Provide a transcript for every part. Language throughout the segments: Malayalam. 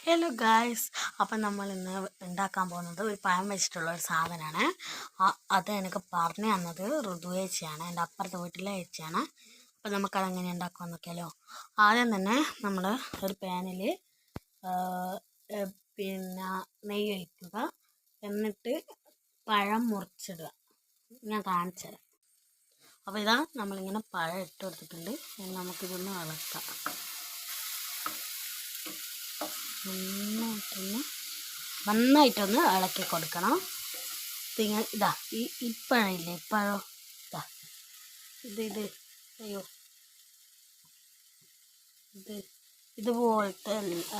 ഹലോ ഗായ്സ്, അപ്പം നമ്മൾ ഇന്ന് ഉണ്ടാക്കാൻ പോകുന്നത് ഒരു പഴം വെച്ചിട്ടുള്ള ഒരു സാധനമാണ്. അത് എനിക്ക് പറഞ്ഞു തന്നത് ഋതു ചേച്ചിയാണ്, എൻ്റെ അപ്പുറത്തെ വീട്ടിലെ ചേച്ചിയാണ്. അപ്പം നമുക്കതെങ്ങനെ ഉണ്ടാക്കാമെന്ന് നോക്കിയാലോ. ആദ്യം തന്നെ നമ്മൾ ഒരു പാനിൽ പിന്നെ നെയ്യ് ഒഴിക്കുക, എന്നിട്ട് പഴം മുറിച്ചിടുക. ഞാൻ കാണിച്ചു തരാം. അപ്പോൾ ഇതാ നമ്മളിങ്ങനെ പഴം ഇട്ട് കൊടുത്തിട്ടുണ്ട്. നമുക്കിതൊന്ന് ഇളക്കാം. നന്നായിട്ടൊന്ന് ഇളക്കി കൊടുക്കണം. ഇതാ ഇപ്പഴില്ലേ ഇപ്പഴോ ഇതാ ഇത് അയ്യോ ഇതുപോലത്തെ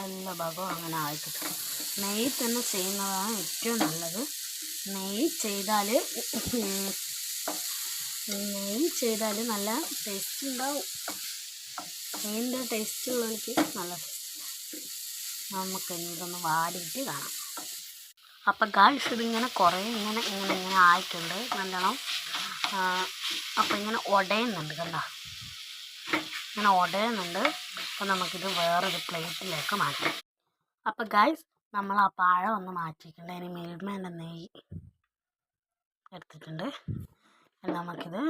എല്ലാ ഭാഗവും അങ്ങനെ ആയിട്ട് നെയ്യ് തന്നെ ചെയ്യുന്നതാണ് ഏറ്റവും നല്ലത്. നെയ്യ് ചെയ്താൽ നല്ല ടേസ്റ്റ് ഉണ്ടാവും. നെയ്യിൻ്റെ ടേസ്റ്റ് ഉള്ളവർക്ക് നല്ല ടേസ്റ്റ്. നമുക്ക് ഇതൊന്ന് വാടിയിട്ട് കാണാം. അപ്പം ഗായ്സ്, ഇതിങ്ങനെ കുറേ ഇങ്ങനെ ആയിട്ടുണ്ട് നല്ലോണം. അപ്പം ഇങ്ങനെ ഉടയുന്നുണ്ട്, കണ്ടോ, ഇങ്ങനെ ഉടയുന്നുണ്ട്. അപ്പം നമുക്കിത് വേറൊരു പ്ലേറ്റിലേക്ക് മാറ്റാം. അപ്പം ഗായ്സ്, നമ്മൾ ആ പഴം ഒന്ന് മാറ്റിയിട്ടുണ്ട്. ഇനി മിൽമേൻ്റെ നെയ്യ് എടുത്തിട്ടുണ്ട്. നമുക്കിത്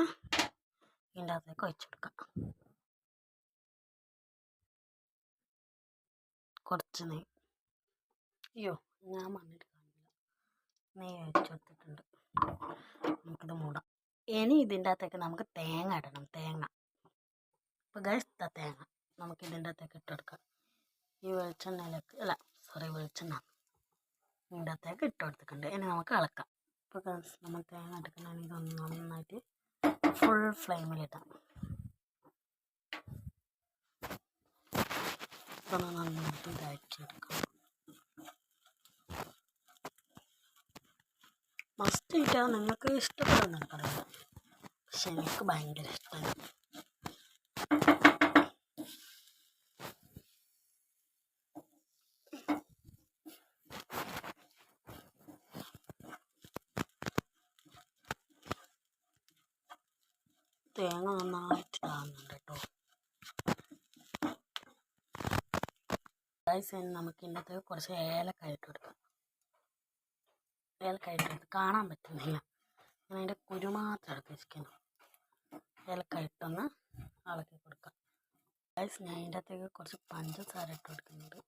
ഇതിൻ്റെ അകത്തേക്ക് ഒഴിച്ചെടുക്കാം. കുറച്ച് നെയ്യ്, അയ്യോ ഞാൻ വന്നിട്ട് കാണില്ല, നെയ്യ് ഒഴിച്ചെടുത്തിട്ടുണ്ട്. നമുക്കിത് മൂടാം. ഇനി ഇതിൻ്റെ അകത്തേക്ക് നമുക്ക് തേങ്ങ ഇടണം. തേങ്ങ ഇപ്പോൾ ഗൈസ്, തേങ്ങ നമുക്ക് ഇതിൻ്റെ അകത്തേക്ക് ഇട്ടെടുക്കാം. ഈ വെളിച്ചെണ്ണ ഇതിൻ്റെ അകത്തേക്ക് ഇട്ട് കൊടുത്തിട്ടുണ്ട്. ഇനി നമുക്ക് ഇളക്കാം. ഇപ്പോൾ ഗൈസ്, നമ്മൾ തേങ്ങ എടുക്കണമെങ്കിൽ ഇതൊന്ന് നന്നായിട്ട് ഫുൾ ഫ്ലെയിമിലിടാം. ഇതൊന്ന് നന്നായിട്ട് ഇതാക്കിയെടുക്കാം. മസ്റ്റ് ഇട്ടാൽ നിങ്ങൾക്ക് ഇഷ്ടപ്പെടുന്ന പറയാം, പക്ഷെ എനിക്ക് ഭയങ്കര ഇഷ്ടമാണ്. തേങ്ങ നന്നായിട്ട് ഇടാവുന്നുണ്ട് കേട്ടോ. നമുക്ക് ഇന്നത്തെ കുറച്ച് ഏലക്കായ ഇട്ട് കൊടുക്കാം. ഏലക്കായ ഇട്ട് കാണാൻ പറ്റുന്നില്ല, ഞാൻ അതിൻ്റെ കുരു മാത്രം എടുത്ത് വെച്ചിരിക്കുന്നു. ഏലക്കായ ഇട്ടൊന്ന് ഇളക്കി കൊടുക്കാം. ഞാൻ ഇതിൻ്റെ അകത്തേക്ക് കുറച്ച് പഞ്ചസാര ഇട്ട് കൊടുക്കുന്നുണ്ട്.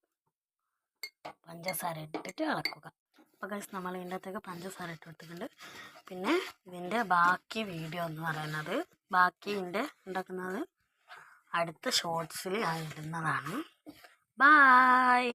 പഞ്ചസാര ഇട്ടിട്ട് ഇളക്കുക. അപ്പോൾ ഗൈസ്, നമ്മൾ ഇതിൻ്റെ അകത്തേക്ക് പഞ്ചസാര ഇട്ട് കൊടുത്തിട്ടുണ്ട്. പിന്നെ ഇതിൻ്റെ ബാക്കി വീഡിയോ എന്ന് പറയുന്നത്, ഉണ്ടാക്കുന്നത് അടുത്ത ഷോർട്സിൽ ഞാൻ ഇടുന്നതാണ്. ബായ്.